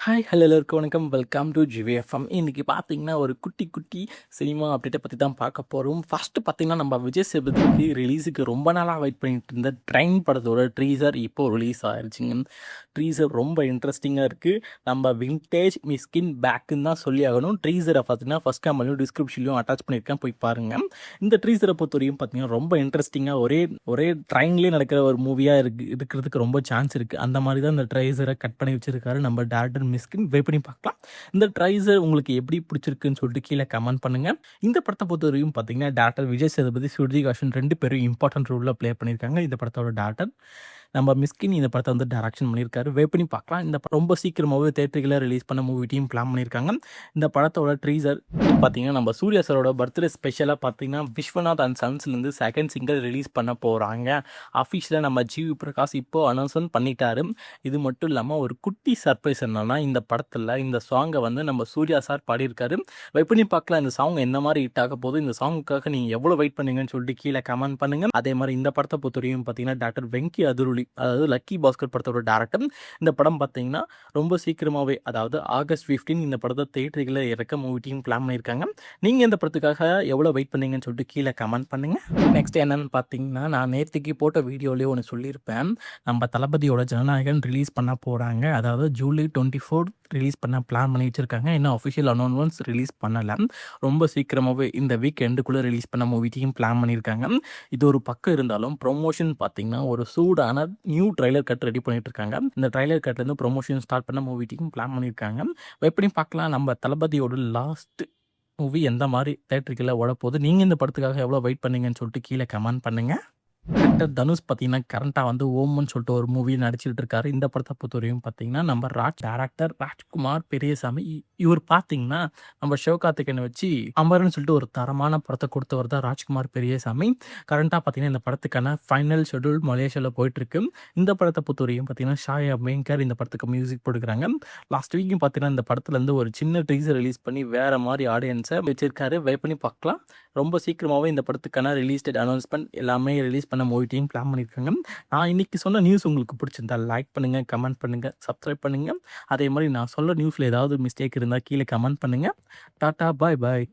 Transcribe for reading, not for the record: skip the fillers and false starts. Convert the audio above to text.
Hi hello எல்லோருக்கும் வணக்கம். Welcome to GVFM. இன்றைக்கி பார்த்தீங்கன்னா ஒரு குட்டி குட்டி சினிமா அப்டேட்டை பற்றி தான் பார்க்க போகிறோம். ஃபஸ்ட்டு பார்த்தீங்கன்னா நம்ம விஜய் சேதுபதிக்கு ரிலீஸுக்கு ரொம்ப நாளாக வெயிட் பண்ணிட்டு இருந்த ட்ரெயின் படத்தோட ட்ரீசர் இப்போது ரிலீஸ் ஆகிடுச்சிங்க. ட்ரீசர் ரொம்ப இன்ட்ரெஸ்டிங்காக இருக்குது. நம்ம விண்டேஜ் மிஸ்கின் பேக்குன்னு தான் சொல்லி ஆகணும். ட்ரீசரை பார்த்தீங்கன்னா ஃபஸ்ட் கமெண்ட்லையும் டிஸ்கிரிப்ஷன்லையும் அட்டாச் பண்ணியிருக்கேன், போய் பாருங்கள். இந்த ட்ரீசரை பொறுத்த வரையும் பார்த்தீங்கன்னா ரொம்ப இன்ட்ரெஸ்டிங்காக ஒரே ட்ரெயின்லேயே நடக்கிற ஒரு மூவியாக இருக்கிறதுக்கு ரொம்ப சான்ஸ் இருக்குது. அந்த மாதிரி தான் இந்த ட்ரீசரை கட் பண்ணி வச்சுருக்காரு நம்ம டேரக்டர் மிஸ்கின். வெயிட் பண்ணி பார்க்கலாம். இந்த ட்ரைசர் உங்களுக்கு எப்படி பிடிச்சிருக்குன்னு சொல்லிட்டு கீழே கமெண்ட் பண்ணுங்க. இந்த படத்தை பொறுத்த வரையும் பார்த்தீங்கன்னா டேரக்டர் விஜய் சேதுபதி, ஸ்ருதிஹாசன் 2 பேரும் இம்பார்ட்டன்ட் ரோலில் ப்ளே பண்ணியிருக்காங்க. இந்த படத்தோட டேரக்டர் நம்ம மிஸ்கின் இந்த படத்தை வந்து டைரக்ஷன் பண்ணியிருக்காரு. வெயிட் பண்ணி பார்க்கலாம். இந்த படம் ரொம்ப சீக்கிரமாகவே தேட்டர்களை ரிலீஸ் பண்ண மூவி டீம் பிளான் பண்ணியிருக்காங்க. இந்த படத்தோட ட்ரீசர் பார்த்தீங்கன்னா நம்ம சூர்யா சாரோட பர்த்டே ஸ்பெஷலாக பார்த்தீங்கன்னா விஸ்வநாத் அண்ட் சன்ஸ்லேருந்து செகண்ட் சிங்கிள் ரிலீஸ் பண்ண போகிறாங்க. அஃபிஷியலாக நம்ம ஜிவி பிரகாஷ் இப்போ அனௌன்ஸ்மெண்ட் பண்ணிட்டாரு. இது மட்டும் இல்லாமல் ஒரு குட்டி சர்ப்ரைஸ் என்னன்னா, இந்த படத்தில் இந்த சாங்கை வந்து நம்ம சூர்யா சார் பாடியிருக்காரு. வெயிட் பண்ணி பார்க்கலாம் இந்த சாங் என்ன மாதிரி ஹிட் ஆக போகுது. இந்த சாங்குக்காக நீங்கள் எவ்வளோ வெயிட் பண்ணுங்கன்னு சொல்லிட்டு கீழே கமெண்ட் பண்ணுங்கள். அதே மாதிரி இந்த படத்தை பொறுத்தவரையும் பார்த்தீங்கன்னா டாக்டர் வெங்கி அதுருளி, அதாவது லக்கி பாஸ்கர் படத்தோட டேரக்டர். இந்த படம் பார்த்தீங்கன்னா ரொம்ப சீக்கிரமாகவே, அதாவது ஆகஸ்ட் 15 இந்த படத்தை தேட்டர்களை இறக்க மூவி டீம் பிளான் பண்ணியிருக்காங்க. நீங்கள் இந்த படத்துக்காக எவ்வளோ வெயிட் பண்ணீங்கன்னு சொல்லிட்டு கீழே கமெண்ட் பண்ணுங்கள். நெக்ஸ்ட் என்னென்னு பார்த்தீங்கன்னா, நான் நேற்றுக்கு போட்ட வீடியோலேயே ஒன்று சொல்லியிருப்பேன். நம்ம தளபதியோட ஜனநாயகன் ரிலீஸ் பண்ண போகிறாங்க. அதாவது ஜூலை 24 ரிலீஸ் பண்ண பிளான் பண்ணி வச்சுருக்காங்க. இன்னும் அஃபிஷியல் அனௌன்ஸ்மெண்ட்ஸ் ரிலீஸ் பண்ணலை. ரொம்ப சீக்கிரமாகவே இந்த வீக் எண்டுக்குள்ளே ரிலீஸ் பண்ண மூவி டீம் பிளான் பண்ணியிருக்காங்க. இது ஒரு பக்கம் இருந்தாலும் ப்ரொமோஷன் பார்த்தீங்கன்னா ஒரு சூடான நியூ ட்ரைலர் கட் ரெடி பண்ணிட்டு இருக்காங்க. இந்த ட்ரைலர் கட்லேருந்து ப்ரொமோஷன் ஸ்டார்ட் பண்ண மூவி டீம் பிளான் பண்ணியிருக்காங்க. எப்படி பார்க்கலாம் நம்ம தளபதியோட லாஸ்ட் மூவி எந்த மாதிரி தேட்டருக்குள்ள ஓடப்போகுது. நீங்கள் இந்த படத்துக்காக எவ்வளோ வெயிட் பண்ணீங்கன்னு சொல்லிட்டு கீழே கமெண்ட் பண்ணுங்கள். ஆக்டர் தனுஷ் பார்த்தீங்கன்னா கரண்ட்டாக வந்து ஓம்னு சொல்லிட்டு ஒரு மூவி நடிச்சிட்டு இருக்காரு. இந்த படத்தை பொறுத்தவரையும் பார்த்தீங்கன்னா நம்ம டேரக்டர் ராஜ்குமார் பெரியசாமி. இவர் பார்த்தீங்கன்னா நம்ம சிவகார்த்திகேயனை வச்சு அமரன்னு சொல்லிட்டு ஒரு தரமான படத்தை கொடுத்தவர் தான் ராஜ்குமார் பெரியசாமி. கரண்ட்டாக பார்த்தீங்கன்னா இந்த படத்துக்கான ஃபைனல் ஷெட்யூல் மலேசியாவில் போயிட்டுருக்கு. இந்த படத்தை பொறுத்தவரையும் பார்த்தீங்கன்னா ஷாயா மேங்கர் இந்த படத்துக்கு மியூசிக் போட்டுக்கிறாங்க. லாஸ்ட் வீக்கும் பார்த்தீங்கன்னா இந்த படத்துலேருந்து ஒரு சின்ன டீசர் ரிலீஸ் பண்ணி வேறு மாதிரி ஆடியன்ஸை வச்சிருக்காரு. வெயிட் பண்ணி பார்க்கலாம். ரொம்ப சீக்கிரமாகவே இந்த படத்துக்கான ரிலீஸ் டேட் அனௌன்ஸ்மெண்ட் எல்லாமே ரிலீஸ் பண்ண மூவி டீம் பிளான் பண்ணியிருக்காங்க. நான் இன்றைக்கி சொன்ன நியூஸ் உங்களுக்கு பிடிச்சிருந்தா லைக் பண்ணுங்கள், கமெண்ட் பண்ணுங்கள், சப்ஸ்கிரைப் பண்ணுங்கள். அதே மாதிரி நான் சொல்ல நியூஸில் ஏதாவது மிஸ்டேக் இருந்தால் கீழே கமெண்ட் பண்ணுங்கள். டாட்டா, பாய் பாய்.